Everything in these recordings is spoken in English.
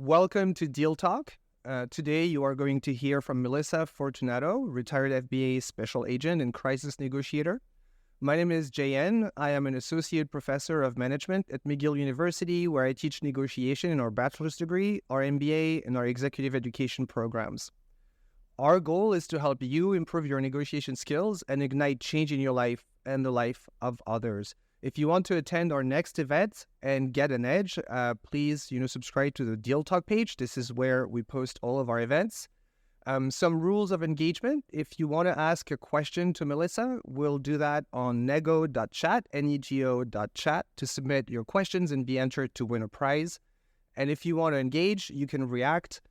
Welcome to Deal Talk. Today you are going to hear from Melissa Fortunato, retired FBI special agent and crisis negotiator. My name is JN. I am an associate professor of management at McGill University, where I teach negotiation in our bachelor's degree, our MBA, and our executive education programs. Our goal is to help you improve your negotiation skills and ignite change in your life and the life of others. If you want to attend our next event and get an edge, please, subscribe to the Deal Talk page. This is where we post all of our events. Some rules of engagement. If you want to ask a question to Melissa, we'll do that on nego.chat, nego.chat, to submit your questions and be entered to win a prize. And if you want to engage, you can react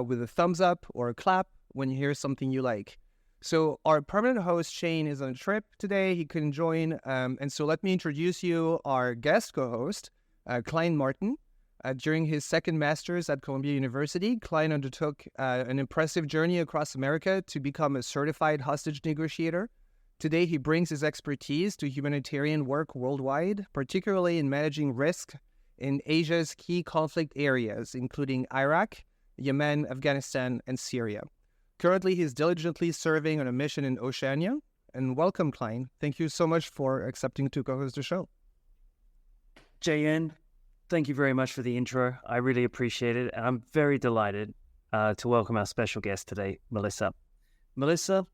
with a thumbs up or a clap when you hear something you like. So our permanent host, Shane, is on a trip today. He couldn't join. And so let me introduce you our guest co-host, Klein Martin. During his second master's at Columbia University, Klein undertook an impressive journey across America to become a certified hostage negotiator. Today, he brings his expertise to humanitarian work worldwide, particularly in managing risk in Asia's key conflict areas, including Iraq, Yemen, Afghanistan, and Syria. Currently, he's diligently serving on a mission in Oceania. And welcome, Klein. Thank you so much for accepting to co-host the show. JN, thank you very much for the intro. I really appreciate it. And I'm very delighted to welcome our special guest today, Melissa. Melissa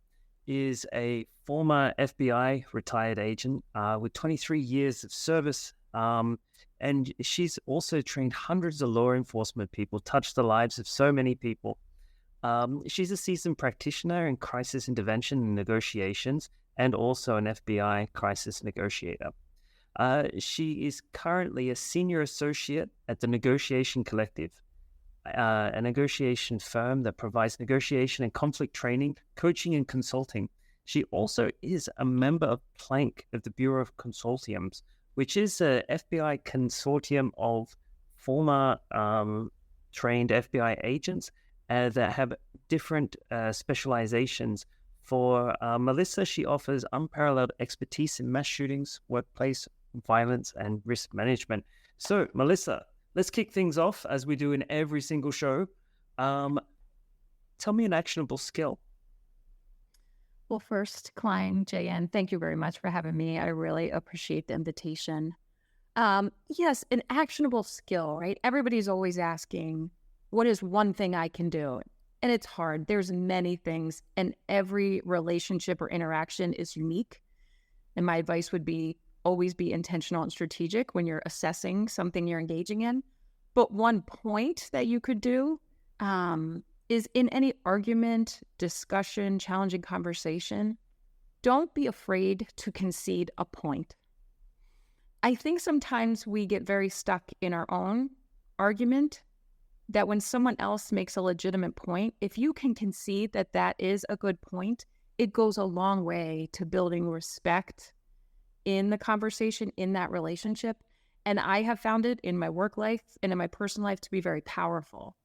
is a former FBI retired agent with 23 years of service. And she's also trained hundreds of law enforcement people, touched the lives of so many people. She's a seasoned practitioner in crisis intervention and negotiations, and also an FBI crisis negotiator. She is currently a senior associate at the Negotiation Collective, a negotiation firm that provides negotiation and conflict training, coaching, and consulting. She also is a member of Plank of the Bureau of Consortiums, which is a FBI consortium of former trained FBI agents that have different specializations. For Melissa, she offers unparalleled expertise in mass shootings, workplace violence, and risk management. So, Melissa, let's kick things off as we do in every single show. Tell me an actionable skill. Well, first, Klein, JN, thank you very much for having me. I really appreciate the invitation. Yes, an actionable skill, right? Everybody's always asking, what is one thing I can do? And it's hard. There's many things, and every relationship or interaction is unique. And my advice would be always be intentional and strategic when you're assessing something you're engaging in. But one point that you could do is in any argument, discussion, challenging conversation, don't be afraid to concede a point. I think sometimes we get very stuck in our own argument, that when someone else makes a legitimate point, if you can concede that that is a good point, it goes a long way to building respect in the conversation, in that relationship. And I have found it in my work life and in my personal life to be very powerful.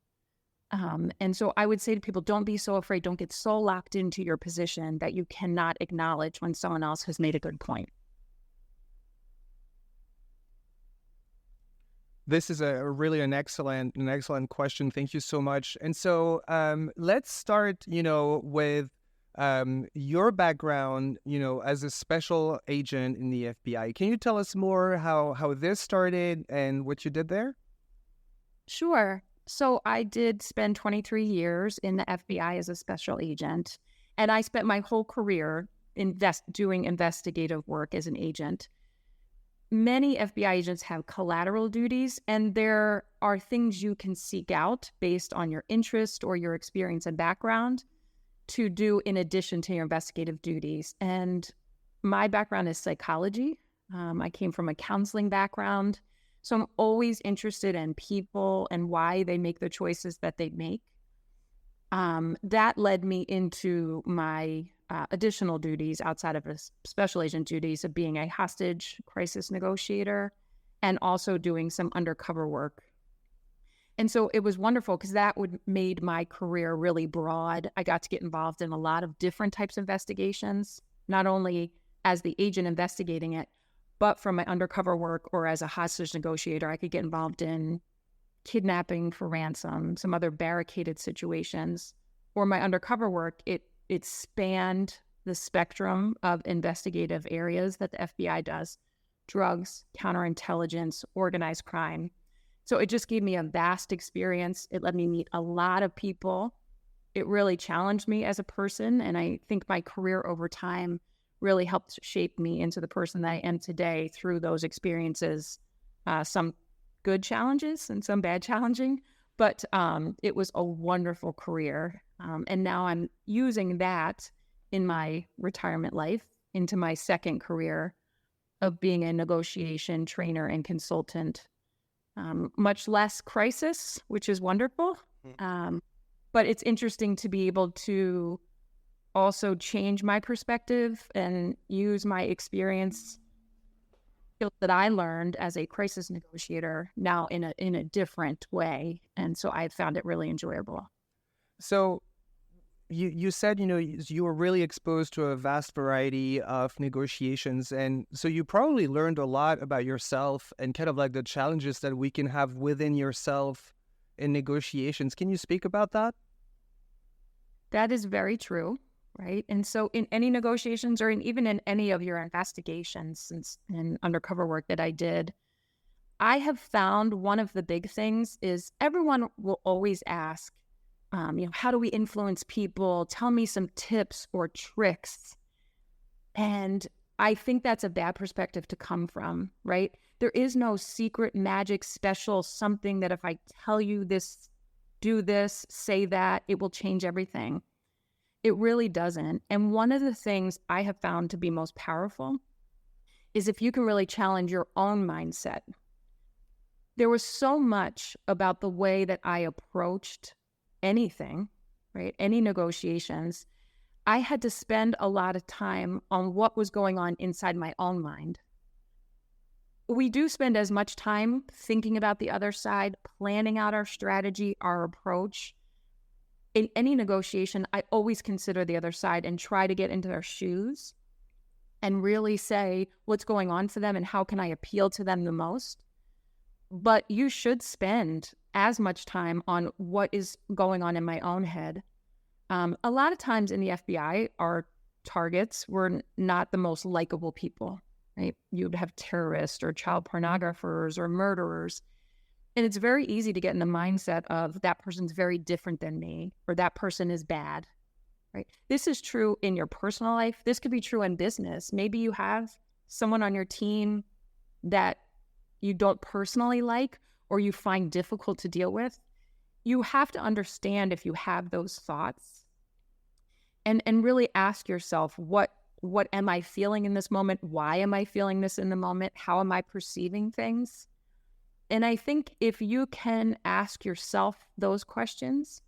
And so I would say to people, don't be so afraid. Don't get so locked into your position that you cannot acknowledge when someone else has made a good point. This is really an excellent question. Thank you so much. And so let's start, with your background, as a special agent in the FBI. Can you tell us more how this started and what you did there? Sure. So I did spend 23 years in the FBI as a special agent, and I spent my whole career doing investigative work as an agent. Many FBI agents have collateral duties, and there are things you can seek out based on your interest or your experience and background to do in addition to your investigative duties. And my background is psychology. I came from a counseling background, so I'm always interested in people and why they make the choices that they make. That led me into my additional duties outside of special agent duties of being a hostage crisis negotiator and also doing some undercover work. And so it was wonderful because that made my career really broad. I got to get involved in a lot of different types of investigations, not only as the agent investigating it, but from my undercover work or as a hostage negotiator, I could get involved in kidnapping for ransom, some other barricaded situations. For my undercover work, it spanned the spectrum of investigative areas that the FBI does: drugs, counterintelligence, organized crime. So it just gave me a vast experience. It let me meet a lot of people. It really challenged me as a person. And I think my career over time really helped shape me into the person that I am today through those experiences. Some good challenges and some bad challenging, but it was a wonderful career. And now I'm using that in my retirement life into my second career of being a negotiation trainer and consultant. Much less crisis, which is wonderful. But it's interesting to be able to also change my perspective and use my experience that I learned as a crisis negotiator now in a different way. And so I found it really enjoyable. So you said, you were really exposed to a vast variety of negotiations. And so you probably learned a lot about yourself and kind of like the challenges that we can have within yourself in negotiations. Can you speak about that? That is very true, right? And so in any negotiations or even in any of your investigations and undercover work that I did, I have found one of the big things is everyone will always ask, how do we influence people? Tell me some tips or tricks. And I think that's a bad perspective to come from, right? There is no secret magic special something that if I tell you this, do this, say that, it will change everything. It really doesn't. And one of the things I have found to be most powerful is if you can really challenge your own mindset. There was so much about the way that I approached anything, right? Any negotiations. I had to spend a lot of time on what was going on inside my own mind. We do spend as much time thinking about the other side, planning out our strategy, our approach. In any negotiation, I always consider the other side and try to get into their shoes and really say what's going on for them and how can I appeal to them the most. But you should spend as much time on what is going on in my own head. A lot of times in the FBI, our targets were not the most likable people, right? You'd have terrorists or child pornographers or murderers. And it's very easy to get in the mindset of that person's very different than me or that person is bad, right? This is true in your personal life. This could be true in business. Maybe you have someone on your team that you don't personally like or you find difficult to deal with. You have to understand if you have those thoughts and really ask yourself, what am I feeling in this moment? Why am I feeling this in the moment? How am I perceiving things? And I think if you can ask yourself those questions,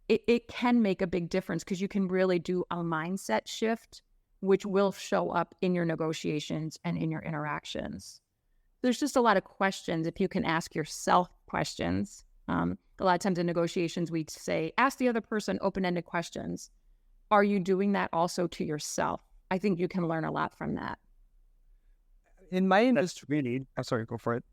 it can make a big difference because you can really do a mindset shift, which will show up in your negotiations and in your interactions. There's just a lot of questions if you can ask yourself questions. A lot of times in negotiations, we'd say, ask the other person open-ended questions. Are you doing that also to yourself? I think you can learn a lot from that. In my industry, go for it.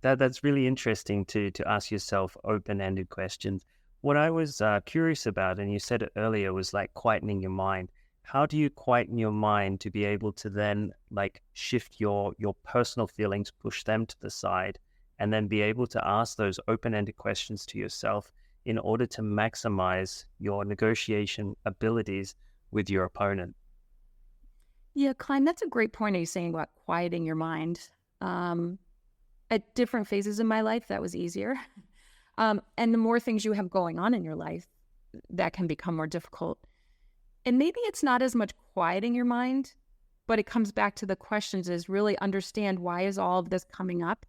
That's really interesting to ask yourself open-ended questions. What I was curious about, and you said it earlier, was like quietening your mind. How do you quieten your mind to be able to then like shift your personal feelings, push them to the side, and then be able to ask those open-ended questions to yourself in order to maximize your negotiation abilities with your opponent? Yeah, Klein, that's a great point. You're saying about quieting your mind. At different phases in my life, that was easier. And the more things you have going on in your life, that can become more difficult. And maybe it's not as much quieting your mind, but it comes back to the questions is really understand why is all of this coming up?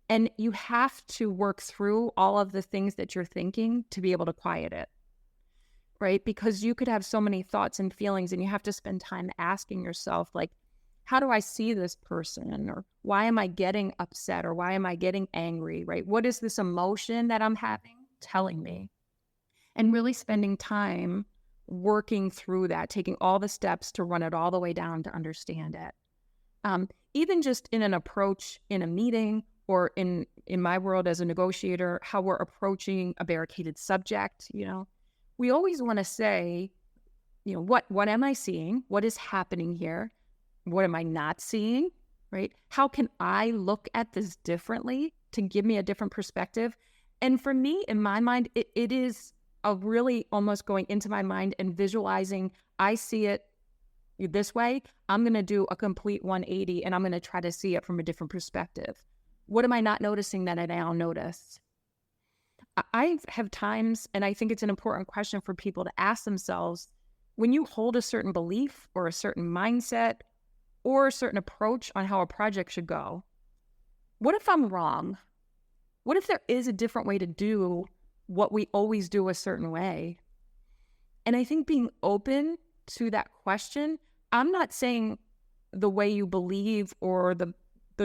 And you have to work through all of the things that you're thinking to be able to quiet it, right? Because you could have so many thoughts and feelings and you have to spend time asking yourself, like, how do I see this person? Or why am I getting upset? Or why am I getting angry, right? What is this emotion that I'm having telling me? And really spending time working through that, taking all the steps to run it all the way down to understand it. Even just in an approach in a meeting or in my world as a negotiator, how we're approaching a barricaded subject, we always want to say, what am I seeing? What is happening here? What am I not seeing? Right? How can I look at this differently to give me a different perspective? And for me, in my mind, it is a really almost going into my mind and visualizing, I see it this way. I'm going to do a complete 180 and I'm going to try to see it from a different perspective. What am I not noticing that I now notice? I have times, and I think it's an important question for people to ask themselves, when you hold a certain belief or a certain mindset or a certain approach on how a project should go, what if I'm wrong? What if there is a different way to do what we always do a certain way? And I think being open to that question, I'm not saying the way you believe or the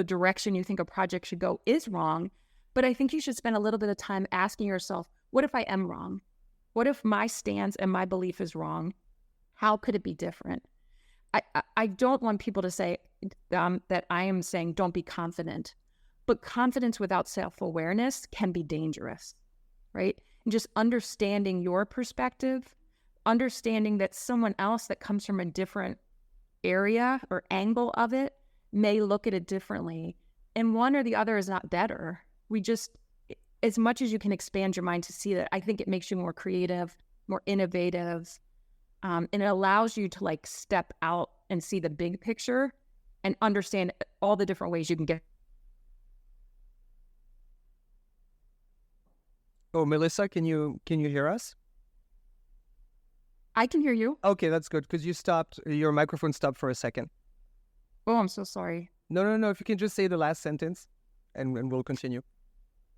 direction you think a project should go is wrong, but I think you should spend a little bit of time asking yourself, what if I am wrong? What if my stance and my belief is wrong? How could it be different? I don't want people to say that I am saying don't be confident, but confidence without self-awareness can be dangerous, right? And just understanding your perspective, understanding that someone else that comes from a different area or angle of it may look at it differently. And one or the other is not better. We just, as much as you can expand your mind to see that, I think it makes you more creative, more innovative, and it allows you to step out and see the big picture and understand all the different ways you can get. Oh, Melissa, can you hear us? I can hear you. Okay, that's good, because your microphone stopped for a second. Oh, I'm so sorry. No. If you can just say the last sentence and we'll continue.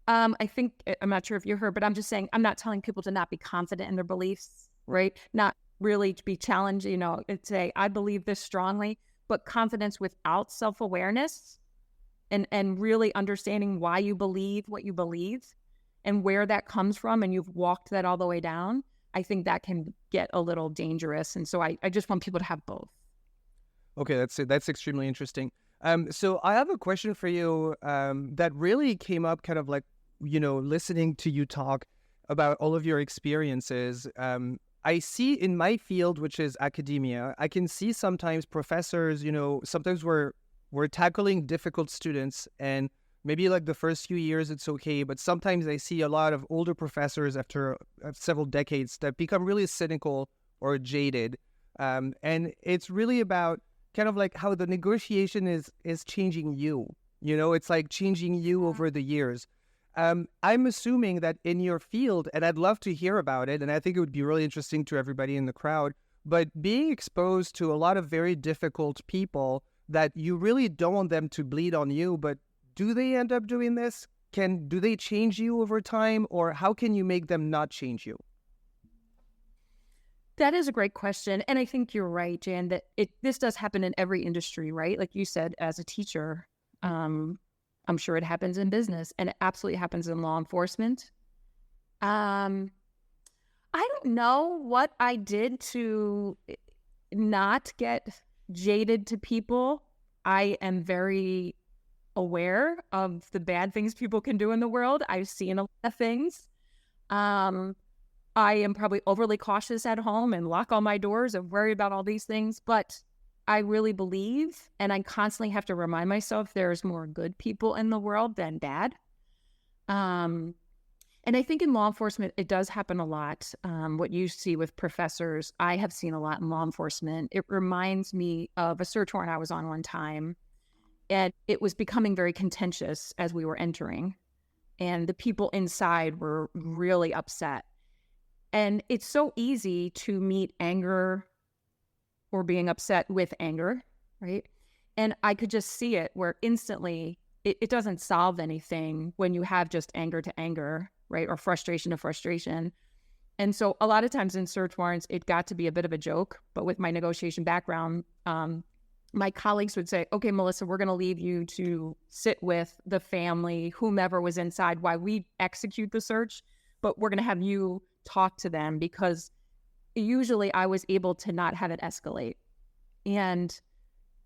I think, I'm not sure if you heard, but I'm just saying, I'm not telling people to not be confident in their beliefs, right? Not really to be challenged, it's I believe this strongly, but confidence without self-awareness and really understanding why you believe what you believe and where that comes from, and you've walked that all the way down, I think that can get a little dangerous. And so I just want people to have both. Okay, that's extremely interesting. So I have a question for you that really came up kind of listening to you talk about all of your experiences. I see in my field, which is academia, I can see sometimes professors, sometimes we're tackling difficult students, and maybe the first few years it's okay, but sometimes I see a lot of older professors after several decades that become really cynical or jaded. And it's really about kind of how the negotiation is changing you. It's changing you over the years. I'm assuming that in your field, and I'd love to hear about it, and I think it would be really interesting to everybody in the crowd, but being exposed to a lot of very difficult people that you really don't want them to bleed on you, but do they end up doing this? Do they change you over time, or how can you make them not change you? That is a great question. And I think you're right, Jan, that this does happen in every industry, right? Like you said, as a teacher, I'm sure it happens in business, and it absolutely happens in law enforcement. I don't know what I did to not get jaded to people. I am very aware of the bad things people can do in the world. I've seen a lot of things. I am probably overly cautious at home and lock all my doors and worry about all these things, but I really believe, and I constantly have to remind myself, there's more good people in the world than bad. And I think in law enforcement, it does happen a lot. What you see with professors, I have seen a lot in law enforcement. It reminds me of a search warrant I was on one time, and it was becoming very contentious as we were entering, and the people inside were really upset. And it's so easy to meet anger or being upset with anger, right? And I could just see it where instantly it doesn't solve anything when you have just anger to anger, right? Or frustration to frustration. And so a lot of times in search warrants, it got to be a bit of a joke. But with my negotiation background, my colleagues would say, okay, Melissa, we're going to leave you to sit with the family, whomever was inside while we execute the search, but we're going to have you talk to them, because usually I was able to not have it escalate. And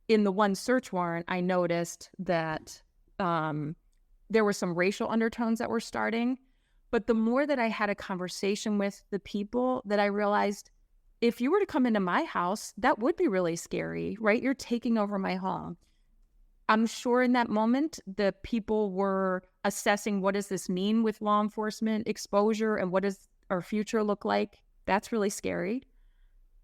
in the one search warrant, I noticed that there were some racial undertones that were starting. But the more that I had a conversation with the people, that I realized, if you were to come into my house, that would be really scary, right? You're taking over my home. I'm sure in that moment, the people were assessing, what does this mean with law enforcement exposure, and what does our future look like? That's really scary.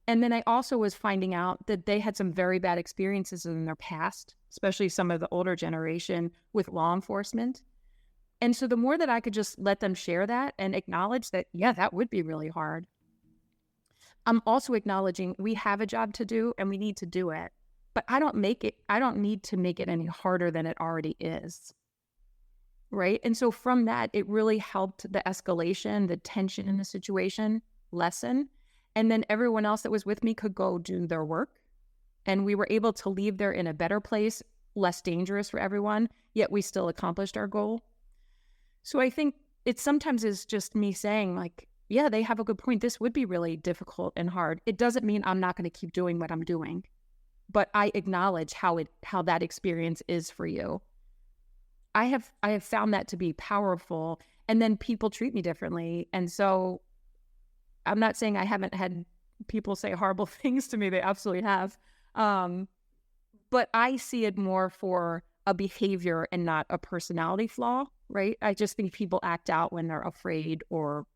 And then I also was finding out that they had some very bad experiences in their past, especially some of the older generation with law enforcement. And so the more that I could just let them share that and acknowledge that, yeah, that would be really hard. I'm also acknowledging we have a job to do and we need to do it. But I don't need to make it any harder than it already is. Right? And so from that, it really helped the escalation, the tension in the situation lessen. And then everyone else that was with me could go do their work. And we were able to leave there in a better place, less dangerous for everyone, yet we still accomplished our goal. So I think it sometimes is just me saying, like, yeah, they have a good point. This would be really difficult and hard. It doesn't mean I'm not going to keep doing what I'm doing. But I acknowledge how that experience is for you. I have found that to be powerful, and then people treat me differently. And so I'm not saying I haven't had people say horrible things to me. They absolutely have. But I see it more for a behavior and not a personality flaw, right? I just think people act out when they're afraid or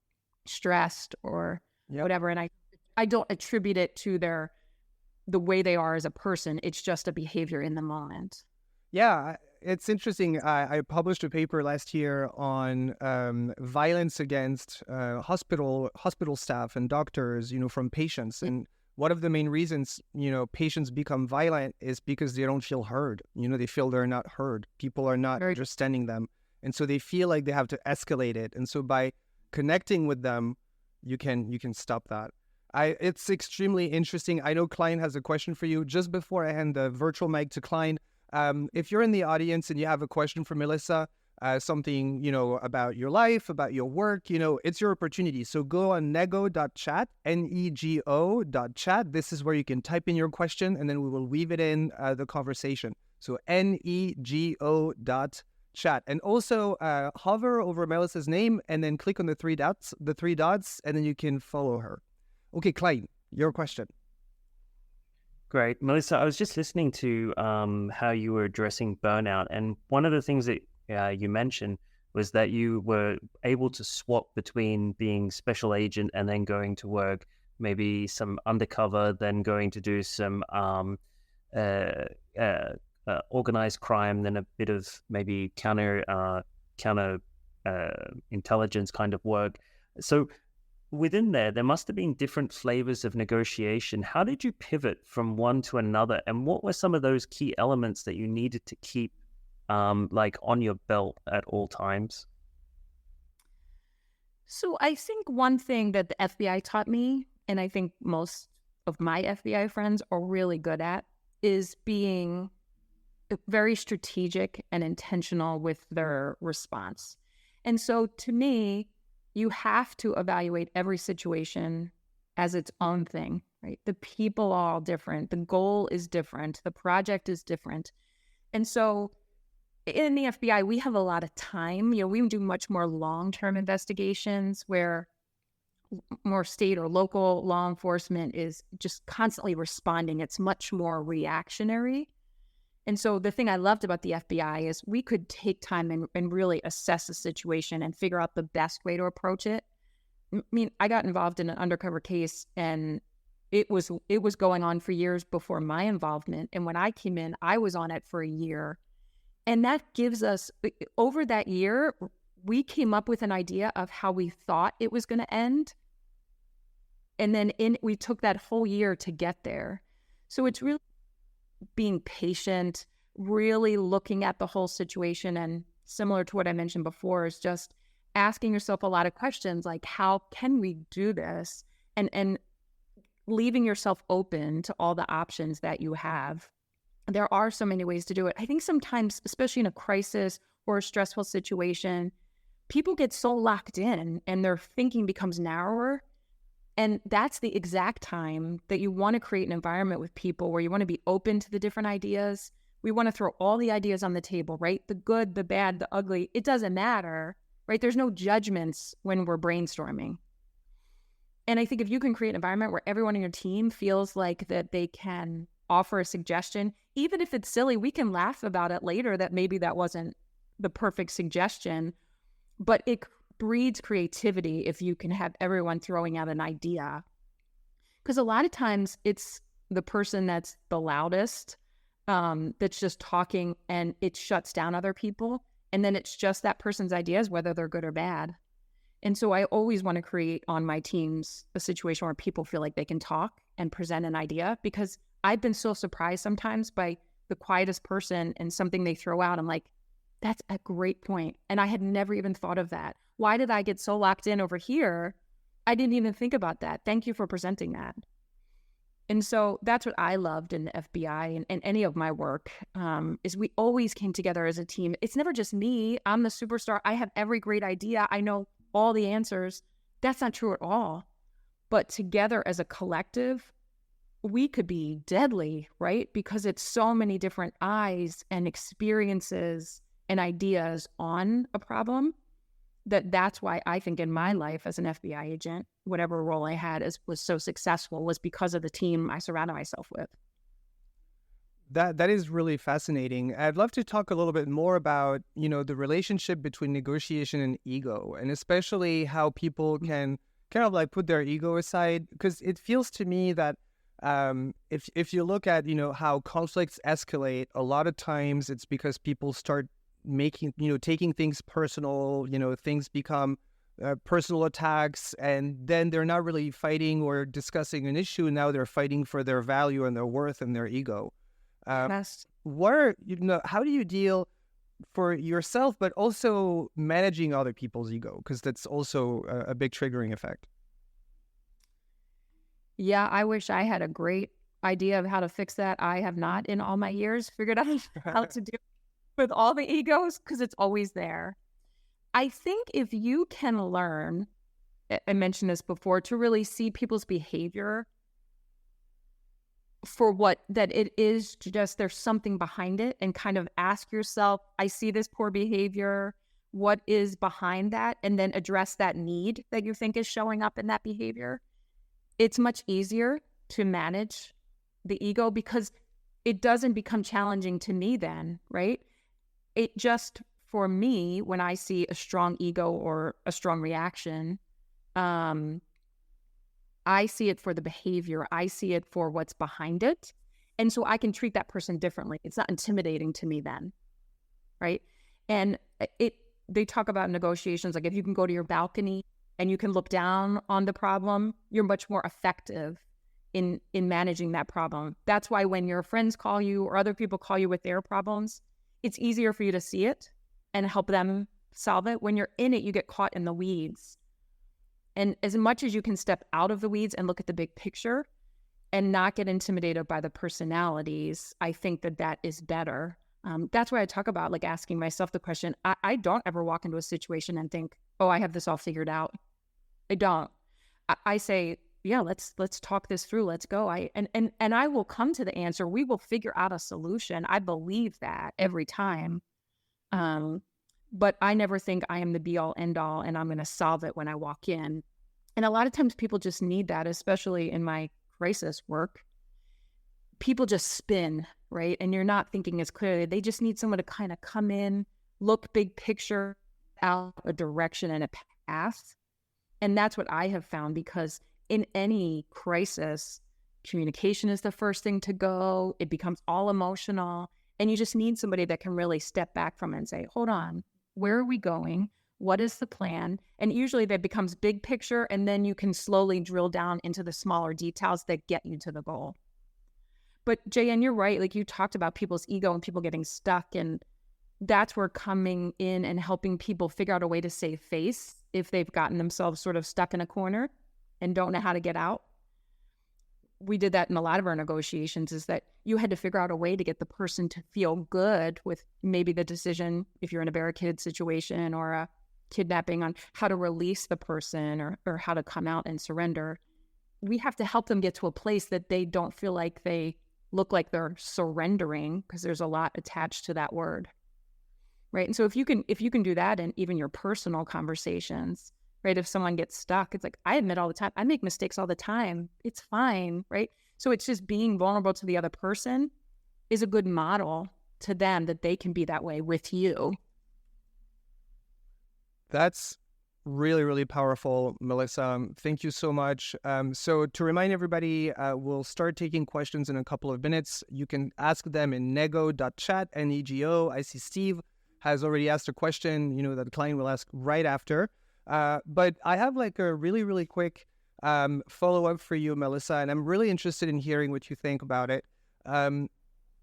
stressed or whatever. And I don't attribute it to the way they are as a person. It's just a behavior in the moment. Yeah, it's interesting. I published a paper last year on violence against hospital staff and doctors, from patients. And one of the main reasons, patients become violent is because they don't feel heard. They feel they're not heard. People are not understanding them. And so they feel like they have to escalate it. And so by connecting with them, you can stop that. It's extremely interesting. I know Klein has a question for you. Just before I hand the virtual mic to Klein, if you're in the audience and you have a question for Melissa, something, about your life, about your work, it's your opportunity. So go on nego.chat, nego.chat. This is where you can type in your question, and then we will weave it in the conversation. So nego.chat. And also hover over Melissa's name and then click on the three dots, and then you can follow her. Okay, Klein, your question. Great. Melissa, I was just listening to how you were addressing burnout. And one of the things that you mentioned was that you were able to swap between being special agent and then going to work, maybe some undercover, then going to do some organized crime, then a bit of maybe counter intelligence kind of work. So within there must have been different flavors of negotiation. How did you pivot from one to another? And what were some of those key elements that you needed to keep on your belt at all times? So I think one thing that the FBI taught me, and I think most of my FBI friends are really good at, is being very strategic and intentional with their response. And so to me, you have to evaluate every situation as its own thing, right? The people are all different. The goal is different. The project is different. And so in the FBI, we have a lot of time. We do much more long-term investigations where more state or local law enforcement is just constantly responding. It's much more reactionary. And so the thing I loved about the FBI is we could take time and really assess the situation and figure out the best way to approach it. I mean, I got involved in an undercover case, and it was going on for years before my involvement. And when I came in, I was on it for a year. And that gives us, over that year, we came up with an idea of how we thought it was going to end. And then we took that whole year to get there. So it's really being patient, really looking at the whole situation, and similar to what I mentioned before, is just asking yourself a lot of questions like, how can we do this? And leaving yourself open to all the options that you have. There are so many ways to do it. I think sometimes, especially in a crisis or a stressful situation, people get so locked in and their thinking becomes narrower. And that's the exact time that you want to create an environment with people where you want to be open to the different ideas, We want to throw all the ideas on the table, right? The good, the bad, the ugly. It doesn't matter, right? There's no judgments when we're brainstorming. And I think if you can create an environment where everyone in your team feels like that they can offer a suggestion, even if it's silly, we can laugh about it later that maybe that wasn't the perfect suggestion, but it breeds creativity if you can have everyone throwing out an idea. Because a lot of times it's the person that's the loudest, that's just talking, and it shuts down other people. And then it's just that person's ideas, whether they're good or bad. And so I always want to create on my teams a situation where people feel like they can talk and present an idea, because I've been so surprised sometimes by the quietest person and something they throw out. I'm like, that's a great point. And I had never even thought of that. Why did I get so locked in over here? I didn't even think about that. Thank you for presenting that. And so that's what I loved in the FBI and any of my work, is we always came together as a team. It's never just me. I'm the superstar. I have every great idea. I know all the answers. That's not true at all. But together as a collective, we could be deadly, right? Because it's so many different eyes and experiences and ideas on a problem. That's why I think in my life as an FBI agent, whatever role I had was so successful, was because of the team I surrounded myself with. That is really fascinating. I'd love to talk a little bit more about, the relationship between negotiation and ego, and especially how people can kind of like put their ego aside, because it feels to me that if you look at, how conflicts escalate, a lot of times it's because people start taking things personal, things become personal attacks, and then they're not really fighting or discussing an issue. Now they're fighting for their value and their worth and their ego. Yes. How do you deal for yourself, but also managing other people's ego? Because that's also a big triggering effect. Yeah, I wish I had a great idea of how to fix that. I have not, in all my years, figured out how to do with all the egos, because it's always there. I think if you can learn, I mentioned this before, to really see people's behavior for what that it is, just there's something behind it, and kind of ask yourself, I see this poor behavior, what is behind that? And then address that need that you think is showing up in that behavior. It's much easier to manage the ego because it doesn't become challenging to me then, right? It just, for me, when I see a strong ego or a strong reaction, I see it for the behavior. I see it for what's behind it. And so I can treat that person differently. It's not intimidating to me then, right? And they talk about negotiations, like if you can go to your balcony and you can look down on the problem, you're much more effective in managing that problem. That's why when your friends call you or other people call you with their problems, it's easier for you to see it and help them solve it. When you're in it, you get caught in the weeds. And as much as you can step out of the weeds and look at the big picture and not get intimidated by the personalities, I think that is better. That's why I talk about like asking myself the question. I don't ever walk into a situation and think, oh, I have this all figured out. I don't. I say, yeah, let's talk this through. Let's go. And I will come to the answer. We will figure out a solution. I believe that every time. But I never think I am the be all end all and I'm going to solve it when I walk in. And a lot of times people just need that, especially in my crisis work. People just spin, right? And you're not thinking as clearly. They just need someone to kind of come in, look big picture, out a direction and a path. And that's what I have found, because in any crisis, communication is the first thing to go. It becomes all emotional. And you just need somebody that can really step back from it and say, hold on, where are we going? What is the plan? And usually that becomes big picture, and then you can slowly drill down into the smaller details that get you to the goal. But J.N., you're right. Like you talked about people's ego and people getting stuck, and that's where coming in and helping people figure out a way to save face if they've gotten themselves sort of stuck in a corner and don't know how to get out. We did that in a lot of our negotiations, is that you had to figure out a way to get the person to feel good with maybe the decision, if you're in a barricaded situation or a kidnapping, on how to release the person or how to come out and surrender. We have to help them get to a place that they don't feel like they look like they're surrendering, because there's a lot attached to that word, right? And so if you can do that in even your personal conversations, right? If someone gets stuck, it's like, I admit all the time, I make mistakes all the time. It's fine, right? So it's just being vulnerable to the other person is a good model to them that they can be that way with you. That's really, really powerful, Melissa. Thank you so much. So to remind everybody, we'll start taking questions in a couple of minutes. You can ask them in nego.chat, N-E-G-O. I see Steve has already asked a question, that the client will ask right after. But I have like a really, really quick follow-up for you, Melissa, and I'm really interested in hearing what you think about it.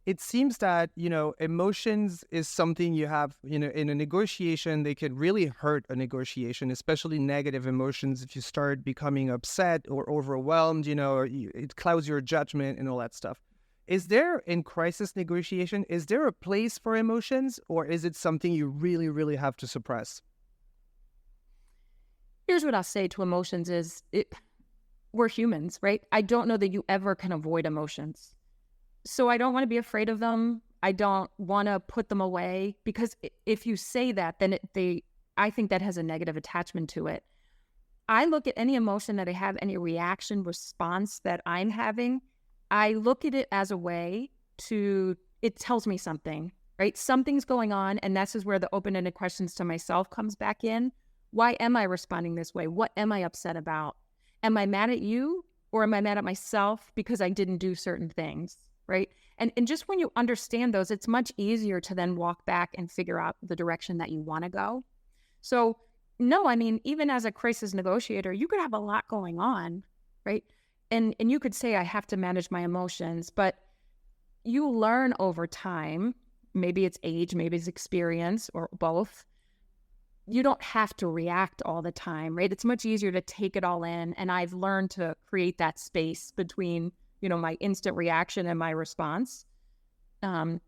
It seems that, emotions is something you have, in a negotiation. They can really hurt a negotiation, especially negative emotions. If you start becoming upset or overwhelmed, it clouds your judgment and all that stuff. Is there, in crisis negotiation, is there a place for emotions, or is it something you really, really have to suppress? Here's what I'll say to emotions is, we're humans, right? I don't know that you ever can avoid emotions. So I don't want to be afraid of them. I don't want to put them away, because if you say that, then I think that has a negative attachment to it. I look at any emotion that I have, any reaction, response that I'm having, I look at it as a way it tells me something, right? Something's going on, and this is where the open-ended questions to myself comes back in. Why am I responding this way? What am I upset about? Am I mad at you, or am I mad at myself because I didn't do certain things, right? And just when you understand those, it's much easier to then walk back and figure out the direction that you want to go. So no, I mean, even as a crisis negotiator, you could have a lot going on, right? And you could say, I have to manage my emotions, but you learn over time, maybe it's age, maybe it's experience, or both. You don't have to react all the time, right? It's much easier to take it all in. And I've learned to create that space between, my instant reaction and my response. And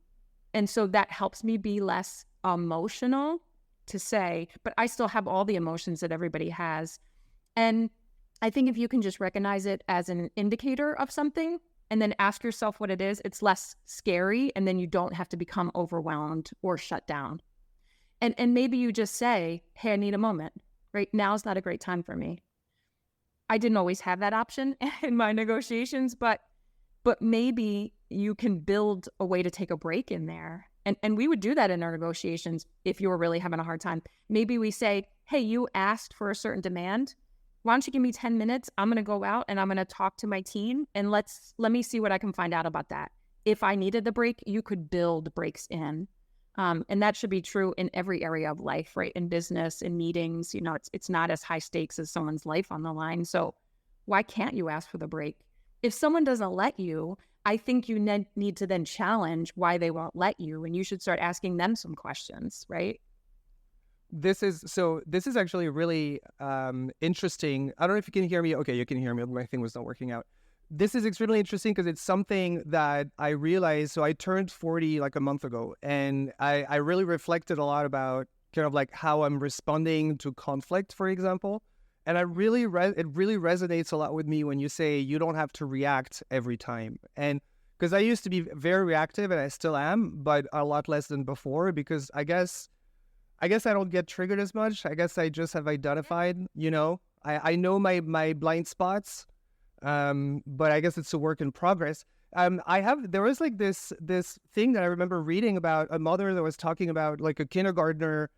so that helps me be less emotional to say, but I still have all the emotions that everybody has. And I think if you can just recognize it as an indicator of something and then ask yourself what it is, it's less scary. And then you don't have to become overwhelmed or shut down. And maybe you just say, hey, I need a moment, right? Now's not a great time for me. I didn't always have that option in my negotiations, but maybe you can build a way to take a break in there. And we would do that in our negotiations if you were really having a hard time. Maybe we say, hey, you asked for a certain demand. Why don't you give me 10 minutes? I'm going to go out and I'm going to talk to my team, and let me see what I can find out about that. If I needed the break, you could build breaks in. And that should be true in every area of life, right? In business, in meetings, it's not as high stakes as someone's life on the line. So why can't you ask for the break? If someone doesn't let you, I think you need to then challenge why they won't let you. And you should start asking them some questions, right? This is actually really interesting. I don't know if you can hear me. Okay, you can hear me. My thing was not working out. This is extremely interesting because it's something that I realized. So I turned 40 like a month ago, and I really reflected a lot about kind of like how I'm responding to conflict, for example. And it really resonates a lot with me when you say you don't have to react every time. And because I used to be very reactive, and I still am, but a lot less than before, because I guess I don't get triggered as much. I guess I just have identified, I know my blind spots. But I guess it's a work in progress. There was like this thing that I remember reading about a mother that was talking about like a kindergartner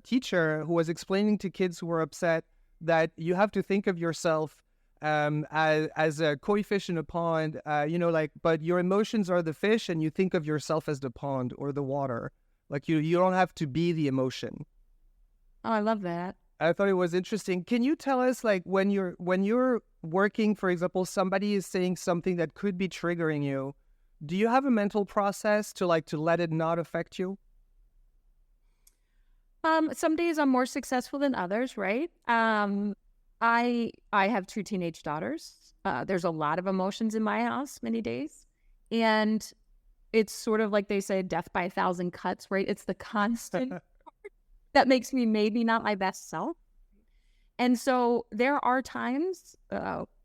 teacher who was explaining to kids who were upset that you have to think of yourself as a koi-fish in a pond, but your emotions are the fish, and you think of yourself as the pond or the water. Like you don't have to be the emotion. Oh, I love that. I thought it was interesting. Can you tell us, like, when you're working, for example, somebody is saying something that could be triggering you, do you have a mental process to let it not affect you? Some days I'm more successful than others, right? I have 2 teenage daughters. There's a lot of emotions in my house many days. And it's sort of like they say, death by 1,000 cuts, right? It's the constant that makes me maybe not my best self. And so there are times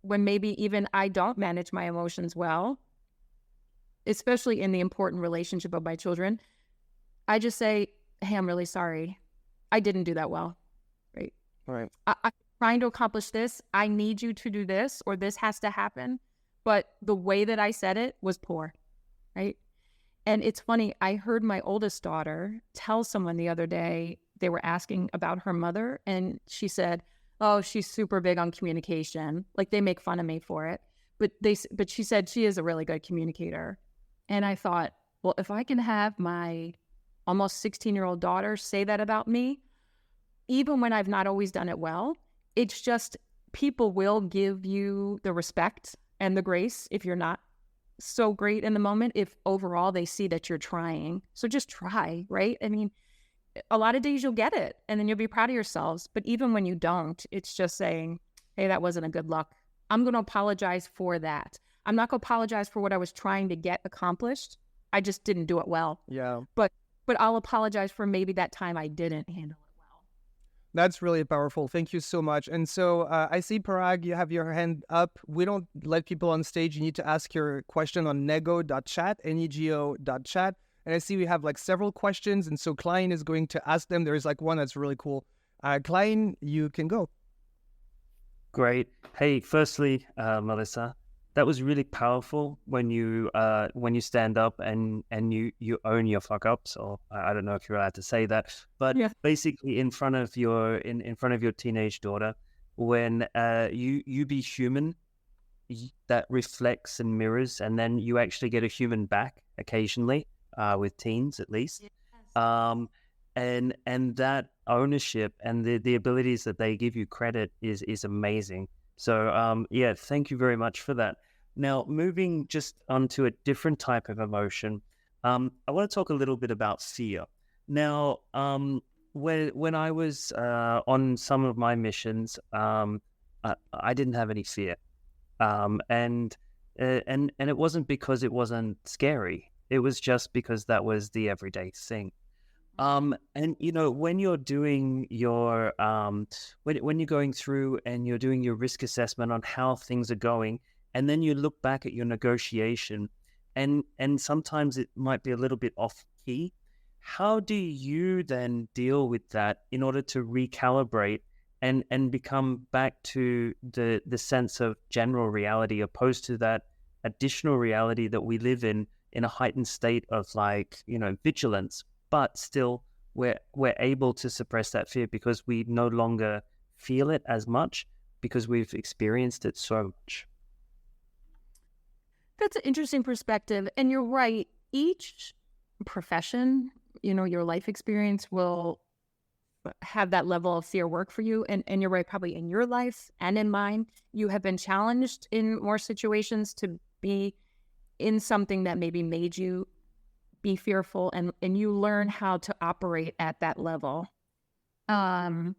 when maybe even I don't manage my emotions well, especially in the important relationship of my children, I just say, hey, I'm really sorry. I didn't do that well, right? Right. I'm trying to accomplish this. I need you to do this, or this has to happen. But the way that I said it was poor, right? And it's funny, I heard my oldest daughter tell someone the other day, they were asking about her mother, and she said, oh, she's super big on communication. Like, they make fun of me for it. But she said she is a really good communicator. And I thought, well, if I can have my almost 16-year-old daughter say that about me, even when I've not always done it well, it's just people will give you the respect and the grace if you're not so great in the moment, if overall they see that you're trying. So just try, right? I mean, a lot of days you'll get it and then you'll be proud of yourselves. But even when you don't, it's just saying, hey, that wasn't a good look. I'm going to apologize for that. I'm not going to apologize for what I was trying to get accomplished. I just didn't do it well. Yeah. But I'll apologize for maybe that time I didn't handle it well. That's really powerful. Thank you so much. And so I see, Parag, you have your hand up. We don't let people on stage. You need to ask your question on nego.chat, nego.chat. And I see we have like several questions. And so Klein is going to ask them. There is like one that's really cool. Klein, you can go. Great. Hey, firstly, Melissa, that was really powerful when you stand up and you own your fuck ups, or I don't know if you're allowed to say that, but Yeah. basically in front of your teenage daughter, when you be human, that reflects and mirrors, and then you actually get a human back occasionally, with teens at least. Yes. And that ownership and the abilities that they give you credit is amazing. So yeah, thank you very much for that. Now, moving just onto a different type of emotion, I want to talk a little bit about fear. Now, when I was on some of my missions, I didn't have any fear, and it wasn't because it wasn't scary. It was just because that was the everyday thing. And you know, when you're doing your when you're going through and you're doing your risk assessment on how things are going, and then you look back at your negotiation, and sometimes it might be a little bit off key. How do you then deal with that in order to recalibrate and become back to the sense of general reality, opposed to that additional reality that we live in a heightened state of, like, you know, vigilance? But still, we're able to suppress that fear because we no longer feel it as much because we've experienced it so much. That's an interesting perspective. And you're right. Each profession, you know, your life experience will have that level of fear work for you. And you're right, probably in your life and in mine, you have been challenged in more situations to be in something that maybe made you be fearful, and you learn how to operate at that level. And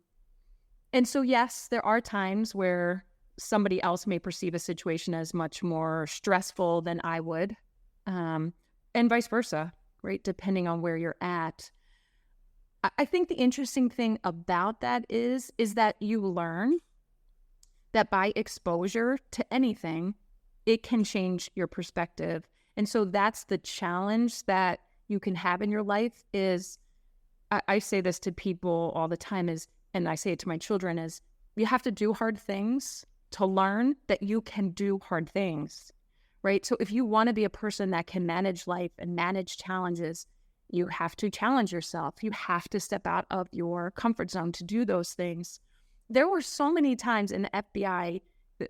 so, yes, there are times where somebody else may perceive a situation as much more stressful than I would, and vice versa, right? Depending on where you're at. I think the interesting thing about that is that you learn that by exposure to anything, it can change your perspective. And so that's the challenge that you can have in your life is, I say this to people all the time is, and I say it to my children is, you have to do hard things to learn that you can do hard things, right? So if you want to be a person that can manage life and manage challenges, you have to challenge yourself. You have to step out of your comfort zone to do those things. There were so many times in the FBI,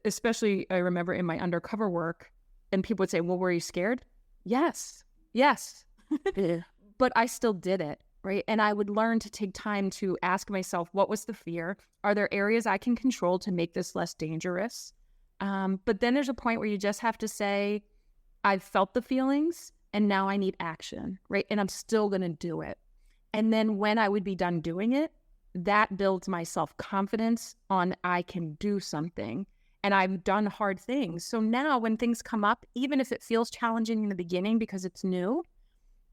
especially I remember in my undercover work, and people would say, well, were you scared? Yes. But I still did it, right? And I would learn to take time to ask myself, what was the fear? Are there areas I can control to make this less dangerous? But then there's a point where you just have to say, I've felt the feelings and now I need action, right? And I'm still going to do it. And then when I would be done doing it, that builds my self-confidence on I can do something. And I've done hard things. So now when things come up, even if it feels challenging in the beginning because it's new,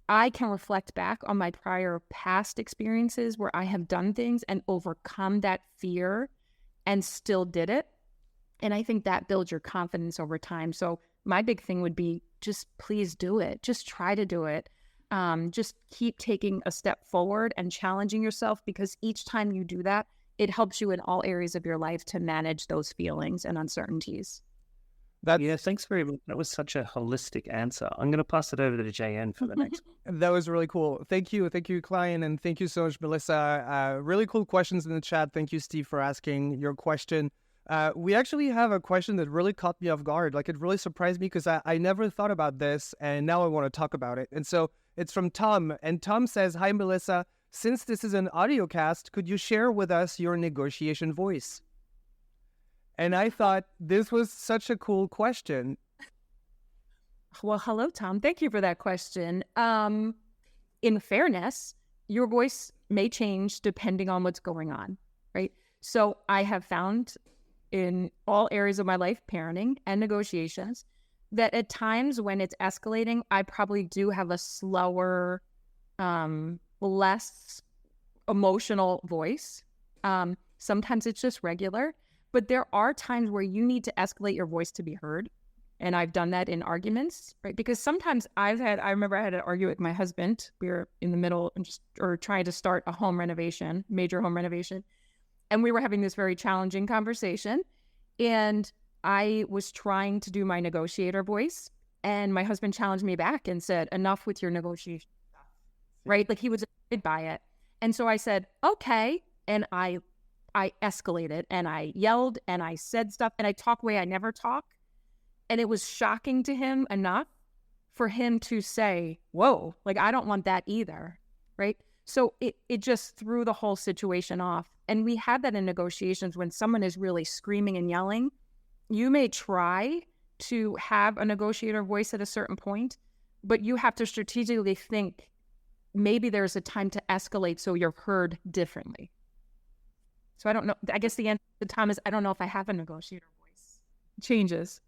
I can reflect back on my prior past experiences where I have done things and overcome that fear and still did it. And I think that builds your confidence over time. So my big thing would be just please do it. Just try to do it. Just keep taking a step forward and challenging yourself, because each time you do that, it helps you in all areas of your life to manage those feelings and uncertainties. Yeah, thanks very much. That was such a holistic answer. I'm going to pass it over to JN for the next one. That was really cool. Thank you, Klein, and thank you so much, Melissa. Really cool questions in the chat. Thank you, Steve, for asking your question. We actually have a question that really caught me off guard. Like, it really surprised me because I never thought about this, and now I want to talk about it. And so it's from Tom, and Tom says, "Hi, Melissa. Since this is an audio cast, could you share with us your negotiation voice?" And I thought this was such a cool question. Well, hello, Tom. Thank you for that question. In fairness, your voice may change depending on what's going on, right? So I have found in all areas of my life, parenting and negotiations, that at times when it's escalating, I probably do have a slower, less emotional voice. Sometimes it's just regular. But there are times where you need to escalate your voice to be heard. And I've done that in arguments, right? Because sometimes I remember I had to argue with my husband. We were in the middle or trying to start a major home renovation. And we were having this very challenging conversation. And I was trying to do my negotiator voice. And my husband challenged me back and said, "Enough with your negotiation stuff," right? Like, he was annoyed by it. And so I said, "Okay." And I escalated and I yelled and I said stuff and I talk way I never talk. And it was shocking to him enough for him to say, "Whoa, like, I don't want that either," right? So it just threw the whole situation off. And we have that in negotiations when someone is really screaming and yelling. You may try to have a negotiator voice at a certain point, but you have to strategically think maybe there's a time to escalate so you're heard differently. So I don't know. I guess the answer to Tom is I don't know if I have a negotiator voice. It changes.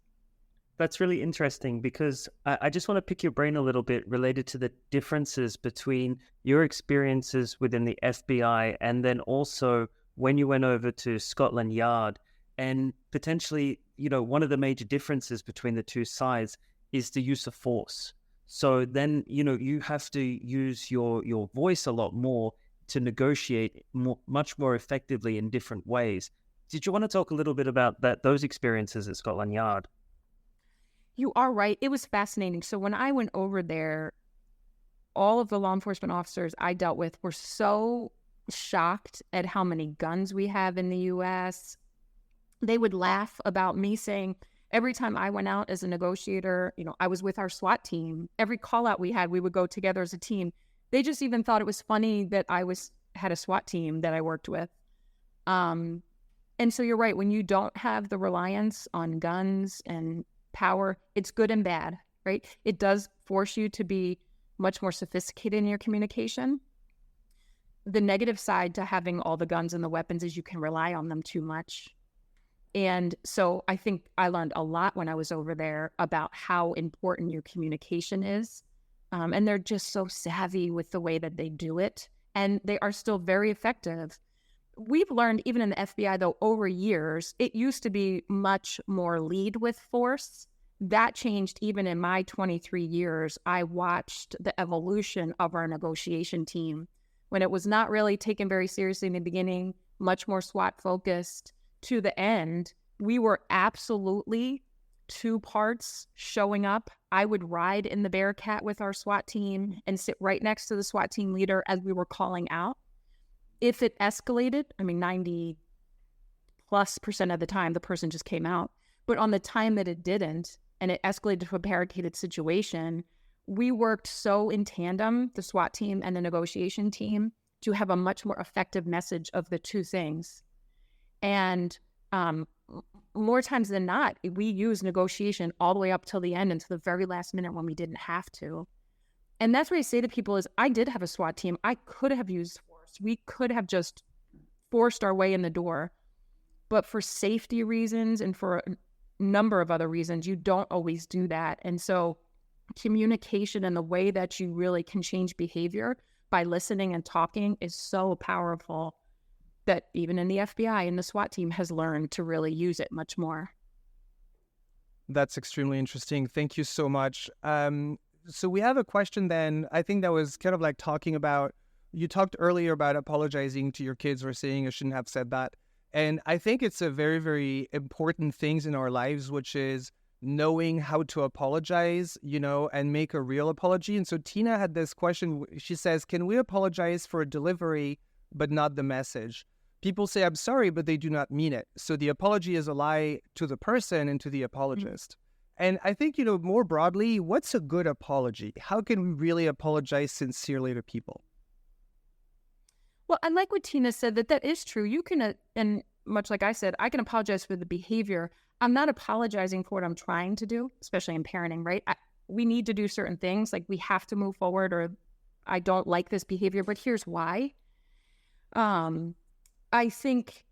That's really interesting because I just want to pick your brain a little bit related to the differences between your experiences within the FBI and then also when you went over to Scotland Yard. And potentially, one of the major differences between the two sides is the use of force. So then, you have to use your voice a lot more to negotiate much more effectively in different ways. Did you want to talk a little bit about those experiences at Scotland Yard? You are right. It was fascinating. So when I went over there, all of the law enforcement officers I dealt with were so shocked at how many guns we have in the U.S. They would laugh about me saying, every time I went out as a negotiator, I was with our SWAT team. Every call out we had, we would go together as a team. They just even thought it was funny that I had a SWAT team that I worked with. And so you're right. When you don't have the reliance on guns and power, it's good and bad, right? It does force you to be much more sophisticated in your communication. The negative side to having all the guns and the weapons is you can rely on them too much. And so I think I learned a lot when I was over there about how important your communication is. And they're just so savvy with the way that they do it. And they are still very effective. We've learned, even in the FBI, though, over years, it used to be much more lead with force. That changed even in my 23 years. I watched the evolution of our negotiation team when it was not really taken very seriously in the beginning, much more SWAT focused. To the end, we were absolutely two parts showing up. I would ride in the Bearcat with our SWAT team and sit right next to the SWAT team leader as we were calling out. If it escalated, 90+% of the time, the person just came out. But on the time that it didn't, and it escalated to a barricaded situation, we worked so in tandem, the SWAT team and the negotiation team, to have a much more effective message of the two things. And more times than not, we use negotiation all the way up till the end until the very last minute when we didn't have to. And that's what I say to people is I did have a SWAT team. I could have used force. We could have just forced our way in the door. But for safety reasons and for a number of other reasons, you don't always do that. And so communication and the way that you really can change behavior by listening and talking is so powerful that even in the FBI and the SWAT team has learned to really use it much more. That's extremely interesting. Thank you so much. So we have a question then, I think that was kind of like talking about, you talked earlier about apologizing to your kids or saying I shouldn't have said that. And I think it's a very, very important things in our lives, which is knowing how to apologize, and make a real apology. And so Tina had this question. She says, can we apologize for a delivery, but not the message? People say, I'm sorry, but they do not mean it. So the apology is a lie to the person and to the apologist. And I think, more broadly, what's a good apology? How can we really apologize sincerely to people? Well, I like what Tina said, that is true. You can, and much like I said, I can apologize for the behavior. I'm not apologizing for what I'm trying to do, especially in parenting, right? We need to do certain things, like we have to move forward, or I don't like this behavior, but here's why. I think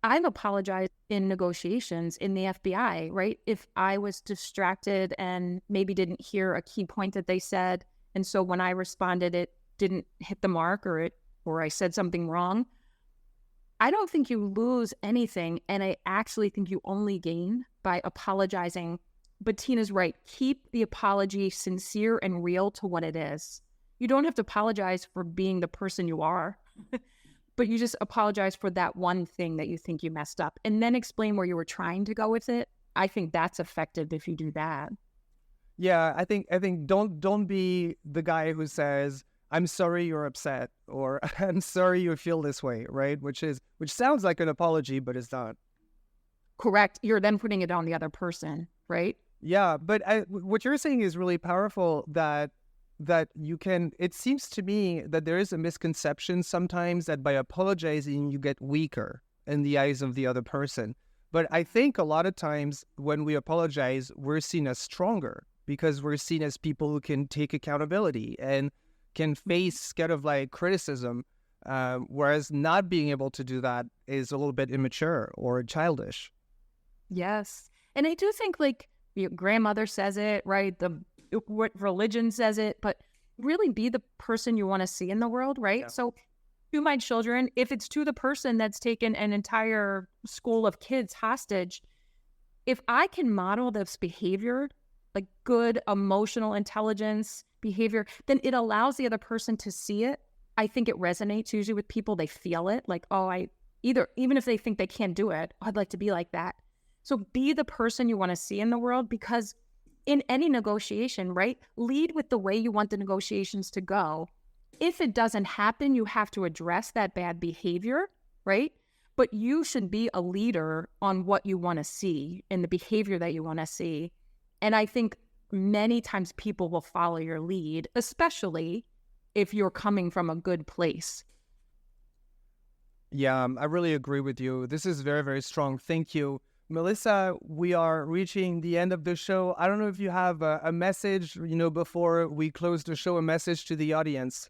I've apologized in negotiations in the FBI, right? If I was distracted and maybe didn't hear a key point that they said, and so when I responded, it didn't hit the mark, or I said something wrong, I don't think you lose anything, and I actually think you only gain by apologizing. But Tina's right. Keep the apology sincere and real to what it is. You don't have to apologize for being the person you are, but you just apologize for that one thing that you think you messed up, and then explain where you were trying to go with it. I think that's effective if you do that. Yeah, I think don't be the guy who says, I'm sorry you're upset, or I'm sorry you feel this way, right? Which sounds like an apology, but it's not. Correct. You're then putting it on the other person, right? Yeah, but what you're saying is really powerful, that you can, it seems to me that there is a misconception sometimes that by apologizing, you get weaker in the eyes of the other person. But I think a lot of times when we apologize, we're seen as stronger because we're seen as people who can take accountability and can face kind of like criticism, whereas not being able to do that is a little bit immature or childish. Yes. And I do think, like, your grandmother says it, right? What religion says it, but really be the person you want to see in the world, right? Yeah. So to my children, if it's to the person that's taken an entire school of kids hostage, if I can model this behavior, like good emotional intelligence behavior, then it allows the other person to see it. I think it resonates usually with people. They feel it, like, even if they think they can't do it, I'd like to be like that. So be the person you want to see in the world, because in any negotiation, right, lead with the way you want the negotiations to go. If it doesn't happen, you have to address that bad behavior, right? But you should be a leader on what you want to see and the behavior that you want to see. And I think many times people will follow your lead, especially if you're coming from a good place. Yeah, I really agree with you. This is very, very strong. Thank you. Melissa, we are reaching the end of the show. I don't know if you have a message, before we close the show, a message to the audience.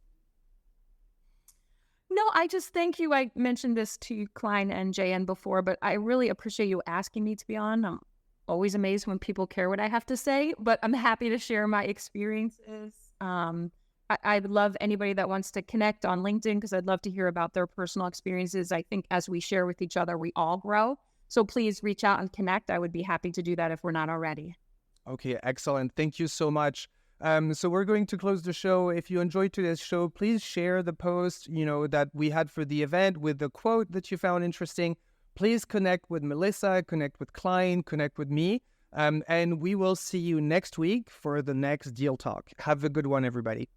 No, I just thank you. I mentioned this to Klein and JN before, but I really appreciate you asking me to be on. I'm always amazed when people care what I have to say, but I'm happy to share my experiences. I'd love anybody that wants to connect on LinkedIn, because I'd love to hear about their personal experiences. I think as we share with each other, we all grow. So please reach out and connect. I would be happy to do that if we're not already. Okay, excellent. Thank you so much. So we're going to close the show. If you enjoyed today's show, please share the post, that we had for the event with the quote that you found interesting. Please connect with Melissa, connect with Klein, connect with me. And we will see you next week for the next Deal Talk. Have a good one, everybody.